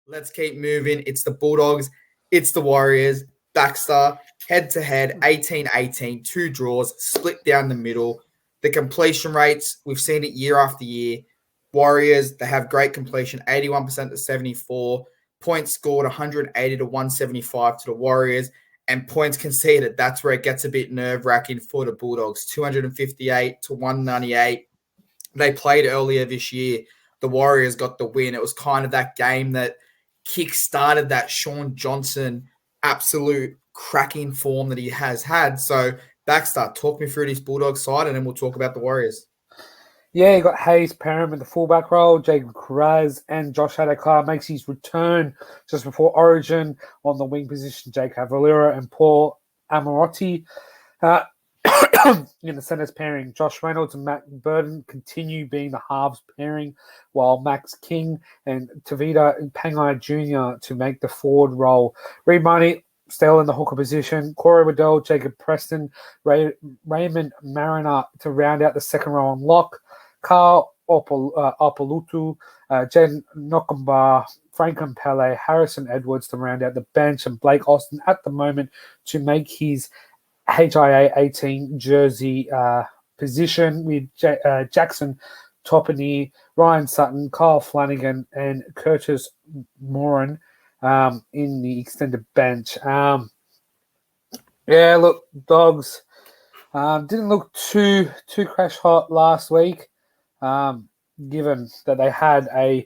Let's keep moving. It's the Bulldogs. It's the Warriors. Baxter, head-to-head, 18-18, two draws, split down the middle. The completion rates, we've seen it year after year. Warriors, they have great completion, 81% to 74. Points scored, 180 to 175 to the Warriors. And points conceded, that's where it gets a bit nerve-wracking for the Bulldogs, 258 to 198. They played earlier this year. The Warriors got the win. It was kind of that game that kick-started that Sean Johnson absolute cracking form that he has had. So, Baxter, talk me through this Bulldog side, and then we'll talk about the Warriors. Yeah, you got Hayes Perham in the fullback role, Jacob Carraz and Josh Adokar makes his return just before Origin on the wing position, Jake Cavalera and Paul Amorotti. In the centres pairing, Josh Reynolds and Matt Burton continue being the halves pairing, while Max King and Tavita Pangai Jr. to make the forward role. Reed Marnie still in the hooker position, Corey Waddell, Jacob Preston, Raymond Mariner to round out the second row on lock, Carl Opolutu, Jen Nokumba, Franklin Pele, Harrison Edwards to round out the bench, and Blake Austin at the moment to make his HIA 18 jersey position with Jackson Topany, Ryan Sutton, Kyle Flanagan, and Curtis Moran in the extended bench. Look, Dogs didn't look too crash hot last week, given that they had a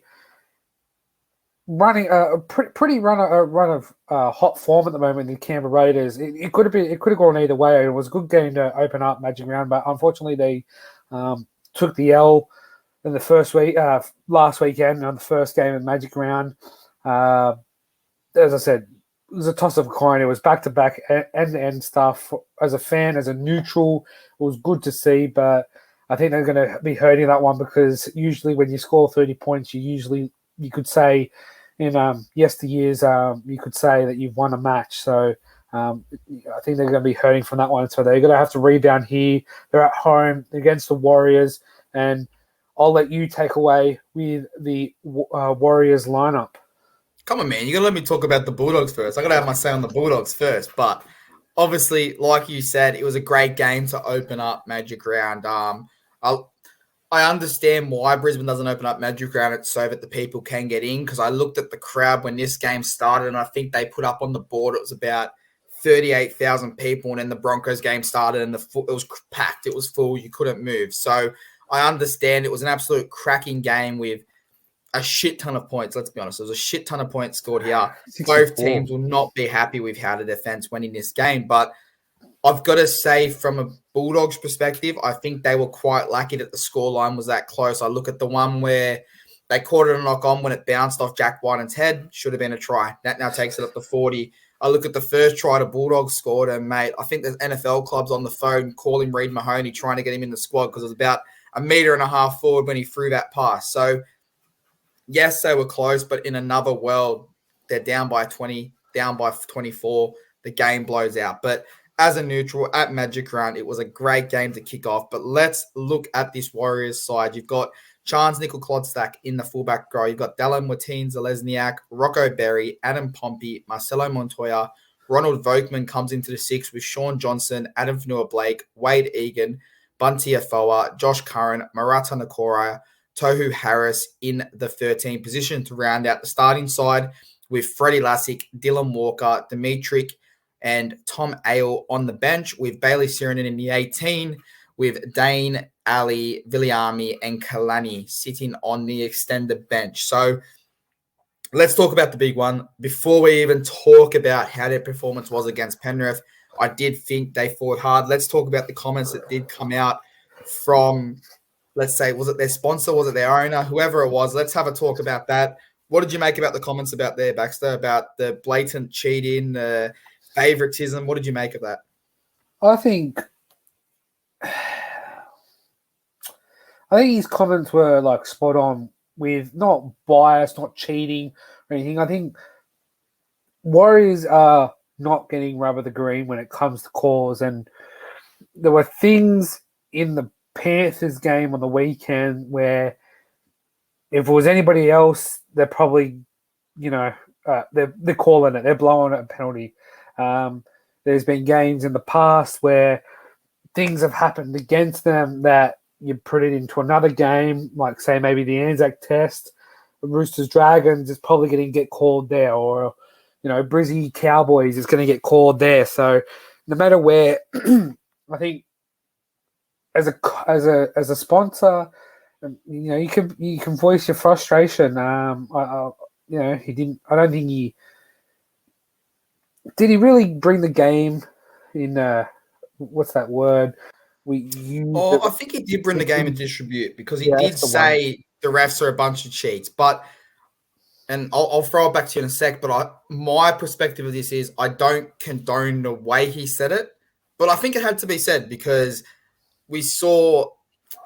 running a pretty run of hot form at the moment in the Canberra Raiders. It could have gone either way. It was a good game to open up Magic Round, but unfortunately they took the L in the first week last weekend on the first game of Magic Round. As I said, it was a toss of a coin. It was back-to-back end-to-end stuff. As a fan, as a neutral, it was good to see, but I think they're going to be hurting that one because usually when you score 30 points, you could say in yesteryears, you could say that you've won a match. So I think they're going to be hurting from that one. So they're going to have to rebound here. They're at home against the Warriors, and I'll let you take away with the Warriors lineup. Come on, man. You got to let me talk about the Bulldogs first. I got to have my say on the Bulldogs first. But obviously, like you said, it was a great game to open up Magic Round. I understand why Brisbane doesn't open up Magic Round. It's so that the people can get in, because I looked at the crowd when this game started, and I think they put up on the board it was about 38,000 people, and then the Broncos game started and it was packed. It was full. You couldn't move. So I understand it was an absolute cracking game with a shit ton of points. Let's be honest. There was a shit ton of points scored here. 64. Both teams will not be happy with how the defense went in this game, but I've got to say, from a Bulldogs perspective, I think they were quite lucky that the scoreline was that close. I look at the one where they caught it a knock on when it bounced off Jack Whiten's head. Should have been a try. That now takes it up to 40. I look at the first try the Bulldogs scored, and, mate, I think there's NFL clubs on the phone calling Reed Mahoney, trying to get him in the squad because it was about a metre and a half forward when he threw that pass. So, yes, they were close, but in another world, they're down by 20, down by 24. The game blows out. But as a neutral at Magic Round, it was a great game to kick off. But let's look at this Warriors side. You've got Chance Nickel-Klodstack in the fullback row. You've got Dallin Martin-Zalesniak, Rocco Berry, Adam Pompey, Marcelo Montoya. Ronald Vogtman comes into the six with Sean Johnson, Adam Fanua-Blake, Wade Egan, Bunty Afoa, Josh Curran, Marata Nakora, Tohu Harris in the 13 position to round out the starting side with Freddie Lassick, Dylan Walker, Dimitri and Tom Ale on the bench, with Bailey Sirenen in the 18, with Dane, Ali, Viliami, and Kalani sitting on the extended bench. So let's talk about the big one. Before we even talk about how their performance was against Penrith, I did think they fought hard. Let's talk about the comments that did come out from, let's say, was it their sponsor, was it their owner, whoever it was. Let's have a talk about that. What did you make about the comments about there, Baxter, about the blatant cheating, favoritism? What did you make of that? I think his comments were like spot on, with not bias, not cheating or anything. I think Warriors are not getting rubber the green when it comes to calls, and there were things in the Panthers game on the weekend where if it was anybody else, they probably they're calling it. They're blowing it a penalty. There's been games in the past where things have happened against them that you put it into another game, like say maybe the Anzac Test, Roosters Dragons is probably going to get called there, or Brizzy Cowboys is going to get called there. So no matter where, I think as a sponsor, you can voice your frustration. He didn't. I don't think he did. He really bring the game in. What's that word? I think he did bring the game and distribute, because he did say the refs are a bunch of cheats. And I'll throw it back to you in a sec, but my perspective of this is I don't condone the way he said it, but I think it had to be said, because we saw,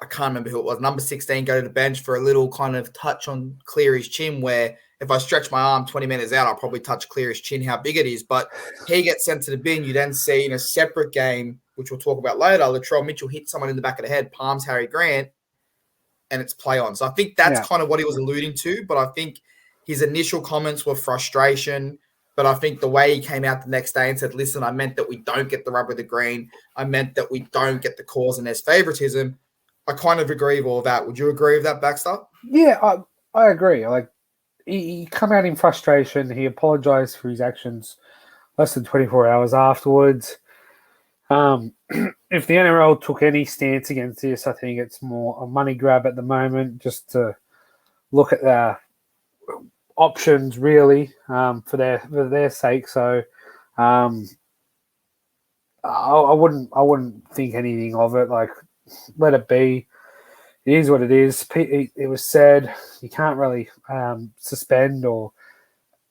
I can't remember who it was, number 16 go to the bench for a little kind of touch on Cleary's chin, where if I stretch my arm 20 meters out, I'll probably touch Cleary's chin, how big it is. But he gets sent to the bin. You then see in a separate game, which we'll talk about later, Latrell Mitchell hit someone in the back of the head, palms Harry Grant, and it's play on. So I think that's kind of what he was alluding to. But I think his initial comments were frustration. But I think the way he came out the next day and said, listen, I meant that we don't get the rub of the green. I meant that we don't get the cause and there's favoritism. I kind of agree with all that. Would you agree with that, Baxter? Yeah, I agree. Like, he come out in frustration. He apologized for his actions less than 24 hours afterwards. If the NRL took any stance against this, I think it's more a money grab at the moment, just to look at the options really for their sake. So I wouldn't think anything of it. Like, let it be. It is what it is. It was said you can't really suspend or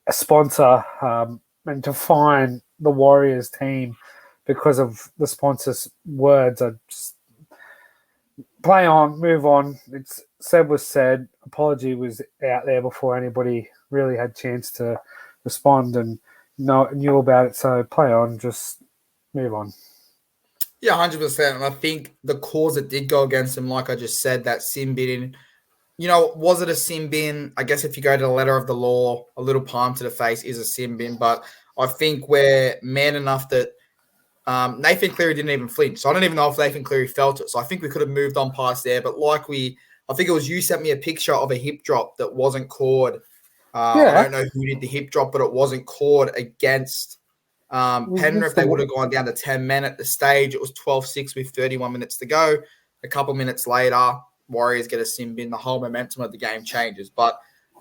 a sponsor and to fine the Warriors team because of the sponsor's words. I just play on, move on. It's said was said. Apology was out there before anybody really had a chance to respond and knew about it. So play on, just move on. Yeah, 100%. And I think the cause that did go against him, like I just said, that sin bin, was it a sin bin? I guess if you go to the letter of the law, a little palm to the face is a sin bin. But I think we're man enough that Nathan Cleary didn't even flinch. So I don't even know if Nathan Cleary felt it. So I think we could have moved on past there. But I think it was you sent me a picture of a hip drop that wasn't called. I don't know who did the hip drop, but it wasn't called against Penrith. They would have gone down to 10 men at the stage. It was 12-6 with 31 minutes to go. A couple minutes later, Warriors get a sin bin. The whole momentum of the game changes. But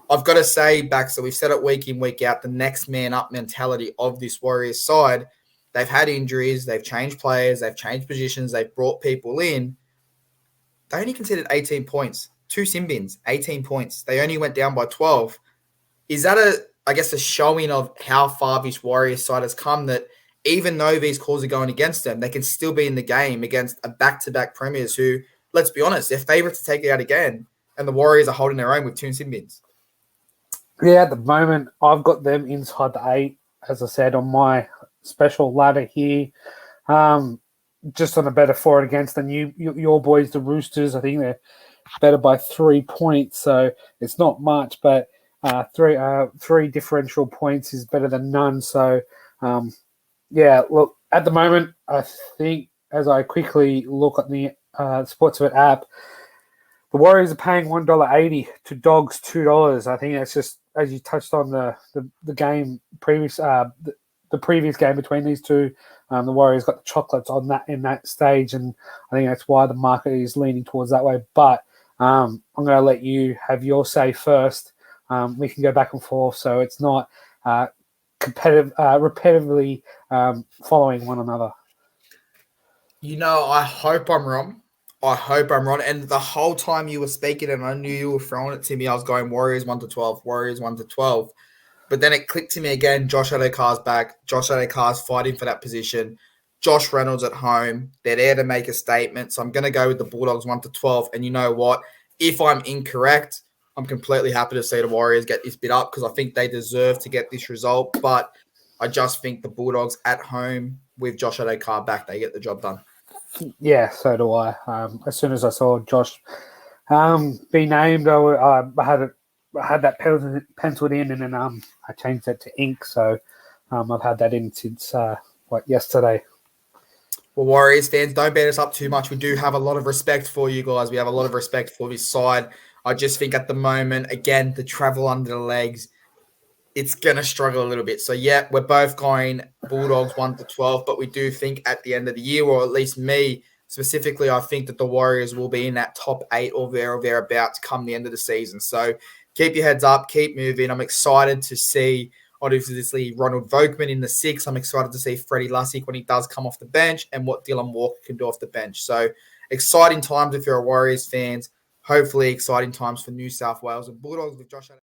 I've got to say, Baxter, we've said it week in, week out, the next man up mentality of this Warriors side. They've had injuries. They've changed players. They've changed positions. They've brought people in. They only conceded 18 points. 2 sin bins, 18 points. They only went down by 12. Is that a showing of how far this Warriors side has come, that even though these calls are going against them, they can still be in the game against a back-to-back premiers who, let's be honest, they're favourites to take it out again, and the Warriors are holding their own with 2 sin bins. Yeah, at the moment, I've got them inside the 8, as I said, on my special ladder here. Just on a better for and against than your boys, the Roosters. I think they're better by 3 points, so it's not much, but three differential points is better than none. So, look, at the moment, I think as I quickly look at the Sportsbet app, the Warriors are paying $1.80 to Dogs $2. I think that's just, as you touched on the game previous, the previous game between these two, the Warriors got the chocolates on that in that stage, and I think that's why the market is leaning towards that way. But I'm going to let you have your say first. We can go back and forth, so it's not competitive, repetitively following one another. I hope I'm wrong. And the whole time you were speaking, and I knew you were throwing it to me, I was going Warriors 1-12, Warriors 1-12. But then it clicked to me again. Josh Addo-Carr's back. Josh Addo-Carr's fighting for that position. Josh Reynolds at home. They're there to make a statement. So I'm going to go with the Bulldogs 1-12. And you know what? If I'm incorrect, I'm completely happy to see the Warriors get this bit up because I think they deserve to get this result. But I just think the Bulldogs at home with Josh Addo-Carr back, they get the job done. Yeah, so do I. As soon as I saw Josh be named, I had it had that penciled in, and then I changed it to ink. So I've had that in since yesterday. Well, Warriors fans, don't beat us up too much. We do have a lot of respect for you guys. We have a lot of respect for this side. I just think at the moment, again, the travel under the legs, it's going to struggle a little bit. So, yeah, we're both going Bulldogs 1-12, but we do think at the end of the year, or at least me specifically, I think that the Warriors will be in that top 8 or thereabouts come the end of the season. So, keep your heads up, keep moving. I'm excited to see, obviously, Ronald Vogtman in the 6. I'm excited to see Freddie Lussick when he does come off the bench and what Dylan Walker can do off the bench. So, exciting times if you're a Warriors fans. Hopefully, exciting times for New South Wales and Bulldogs with Josh Adams.